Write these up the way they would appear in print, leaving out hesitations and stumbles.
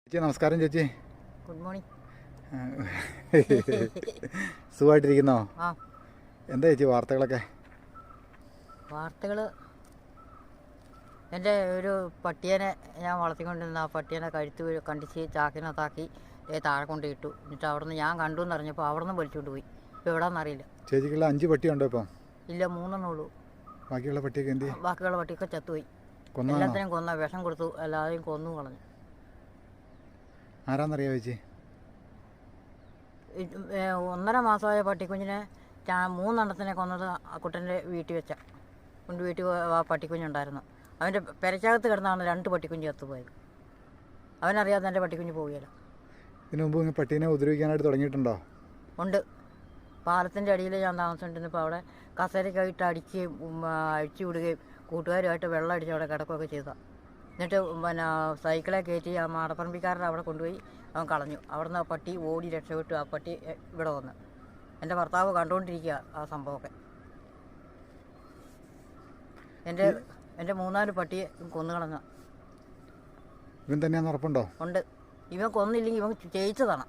ചേച്ചി നമസ്കാരം ചേച്ചി. Good morning. സുഖമായിട്ടിരിക്കുന്നോ? ആ, എന്താ ചേച്ചി വാർത്തകളൊക്കെ? വാർത്തകൾ എൻ്റെ ഒരു പട്ടിയനെ ഞാൻ വളർത്തിക്കൊണ്ടിരുന്ന ആ പട്ടിയനെ കണ്ടിച്ച് ചാക്കിനകത്താക്കി താഴെ കൊണ്ട് ഇട്ടു. എന്നിട്ട് അവിടുന്ന് ഞാൻ കണ്ടു എന്നറിഞ്ഞപ്പോൾ അവിടെ നിന്ന് വലിച്ചുകൊണ്ട് പോയി. ഇപ്പോൾ എവിടെയെന്നറിയില്ല. ചേച്ചിക്കുള്ള 5 പട്ടിയുണ്ടോ ഇപ്പം? ഇല്ല, 3 ഉള്ളൂ. ബാക്കിയുള്ള പട്ടിയൊക്കെ എന്ത്? ബാക്കിയുള്ള പട്ടിയൊക്കെ ചത്തുപോയി. കൊന്നാണോ? എല്ലാത്തിനും കൊന്ന, വിഷം കൊടുത്തു, എല്ലാവരെയും കൊന്നു കളഞ്ഞു. ആരാന്നറിയാമോ ചേച്ചി? 1.5 മാസമായ പട്ടിക്കുഞ്ഞിനെ 3 എണ്ണത്തിനെ കൊന്നത് ആ കുട്ടൻ്റെ വീട്ടിൽ വെച്ച വീട്ടിൽ ആ പട്ടിക്കുഞ്ഞുണ്ടായിരുന്നു. അവൻ്റെ പെരക്കകത്ത് കിടന്നാണ് 2 പട്ടിക്കുഞ്ഞ് ചത്തുപോയത്. അവനറിയാതെ എൻ്റെ പട്ടിക്കുഞ്ഞ് പോവുകയില്ല. ഇതിനു മുമ്പ് ഇങ്ങനെ പട്ടീനെ ഉപദ്രവിക്കാനായിട്ട് തുടങ്ങിയിട്ടുണ്ടോ? ഉണ്ട്. പാലത്തിൻ്റെ അടിയിൽ ഞാൻ താമസിച്ചിരുന്നപ്പോൾ അവിടെ കസേരയ്ക്കായിട്ട് അഴിച്ചു വിടുകയും കൂട്ടുകാരുമായിട്ട് വെള്ളം അടിച്ച് അവിടെ കിടക്കുകയൊക്കെ ചെയ്തതാണ്. എന്നിട്ട് സൈക്കിളെ കയറ്റി ആ മാടപ്പറമ്പിക്കാരുടെ അവിടെ കൊണ്ടുപോയി അവൻ കളഞ്ഞു. അവിടുന്ന് ആ പട്ടി ഓടി രക്ഷപ്പെട്ടു. ആ പട്ടി ഇവിടെ വന്ന് എൻ്റെ ഭർത്താവ് കണ്ടുകൊണ്ടിരിക്കുക ആ സംഭവമൊക്കെ. എൻ്റെ 3-4 പട്ടിയെ കൊന്നു കളഞ്ഞ. ഇവൻ തന്നെയാന്ന് ഉറപ്പുണ്ടോ? ഉണ്ട്. ഇവൻ കൊന്നില്ലെങ്കിൽ ഇവൻ ചെയ്യിച്ചതാണ്.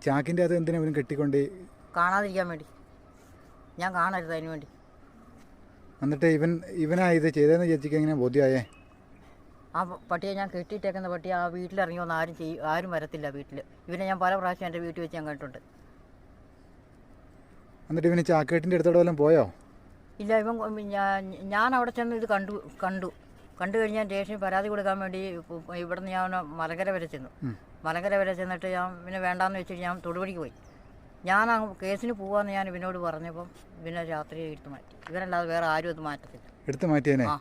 ചാക്കിൻ്റെ അത് എന്തിനാ ഇവനും കെട്ടിക്കൊണ്ട്? കാണാതിരിക്കാൻ വേണ്ടി. ഞാൻ കാണരുത് അതിന് വേണ്ടി. എന്നിട്ട് ഇവനാ ഇത് ചെയ്തതെന്ന് ചേച്ചിക്ക് എങ്ങനെ ബോധ്യമായേ? ആ പട്ടിയെ ഞാൻ കെട്ടിയിട്ടേക്കുന്ന പട്ടി ആ വീട്ടിലിറങ്ങി വന്ന് ആരും വരത്തില്ല വീട്ടിൽ. ഇവനെ ഞാൻ പല പ്രാവശ്യം എൻ്റെ വീട്ടിൽ വെച്ച് ഞാൻ കണ്ടിട്ടുണ്ട്. എന്നിട്ട് ഇവന് ചാക്കേട്ടിൻ്റെ അടുത്തോടെ വല്ലതും പോയോ? ഇല്ല, ഞാൻ അവിടെ ചെന്ന് ഇത് കണ്ടു കഴിഞ്ഞ് ഞാൻ സ്റ്റേഷനിൽ പരാതി കൊടുക്കാൻ വേണ്ടി ഇവിടുന്ന് ഞാൻ മലങ്കര വരെ ചെന്നു. മലങ്കര വരെ ചെന്നിട്ട് ഞാൻ പിന്നെ വേണ്ടാന്ന് വെച്ചിട്ട് ഞാൻ തൊടുപടിക്ക് പോയി. ഞാൻ ആ കേസിന് പോവാന്ന് ഞാൻ ഇവനോട് പറഞ്ഞപ്പം ഇവനെ രാത്രി എടുത്ത് മാറ്റി. ഇവനല്ലാതെ വേറെ ആരും അത് മാറ്റത്തില്ല. എടുത്ത് മാറ്റിയേനെ? ആ,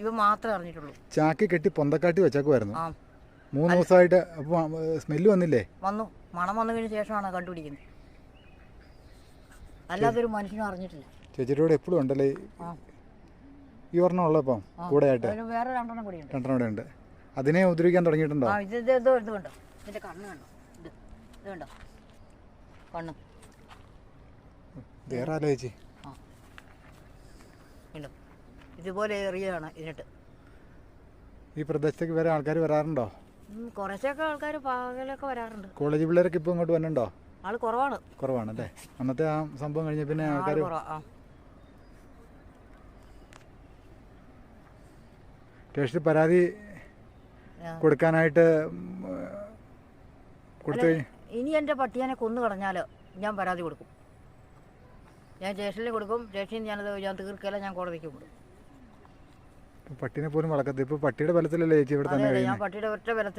ഇവ മാത്രമേ അറിഞ്ഞിട്ടുള്ളൂ. ചാക്കി കെട്ടി പൊന്തക്കാട്ടി വെച്ചേക്കുമായിരുന്നു 3 ദിവസമായിട്ട്. അപ്പോൾ സ്മെല്ല് വന്നില്ലേ? വന്നു. മണം വന്നു കഴിഞ്ഞ ശേഷമാണ് കണ്ടുപിടിക്കുന്നത്. അല്ലാതൊരു മനുഷ്യനും അറിഞ്ഞിട്ടില്ല. ചേച്ചിയുടെ കൂടെ എപ്പോഴും ഉണ്ടല്ലേ ഈ ഒരെണ്ണം ഉള്ളപ്പം കൂടെ ആയിട്ട്? വേറെ 2 കൂടി ഉണ്ട്. 2 കൂടെ ഉണ്ട്. അതിനെ ഉപദ്രവിക്കാൻ തുടങ്ങിയിട്ടുണ്ടോ? ഇത് കണ്ടോ, ഇതിന്റെ കണ്ണ് കണ്ടോ? ഇത് കണ്ടോ കണ്ണ്? വേറെ ആലോ ചേച്ചി? ആ, കണ്ടോ? ഇതുപോലെ എറിയാണ് ഇതിനിട്ട്. ഈ പ്രദേശത്തേക്ക് വേറെ ആൾക്കാർ വരാറുണ്ടോ? കുറച്ചൊക്കെ ആൾക്കാർ പകലൊക്കെ വരാറുണ്ട്. കോളേജ് പിള്ളേരൊക്കെ ഇപ്പോൾ ഇങ്ങോട്ട് വന്നുണ്ടോ? ആള് കുറവാണ്. കുറവാണല്ലേ? അന്നത്തെ ആ സംഭവം കഴിഞ്ഞ പിന്നെ ആൾക്കാർ സ്റ്റേഷനിൽ പരാതി കൊടുക്കാനായിട്ട് കൊടുത്തു. ഇനി എൻ്റെ പട്ടിയെ കൊന്നു കളഞ്ഞാൽ ഞാൻ പരാതി കൊടുക്കും. ഞാൻ സ്റ്റേഷനിൽ കൊടുക്കും. സ്റ്റേഷനിൽ ഞാൻ തീർക്കല, ഞാൻ കോടതിക്ക് കൊടുക്കും. പട്ടീനെ പോലും വളർക്കത്തില്ല. ഇപ്പോൾ പട്ടിയുടെ ബലത്തിലല്ലേ ചേച്ചി ഇവിടെ തന്നെ? ഞാൻ പട്ടിയുടെ ഒറ്റ ബലത്തിന്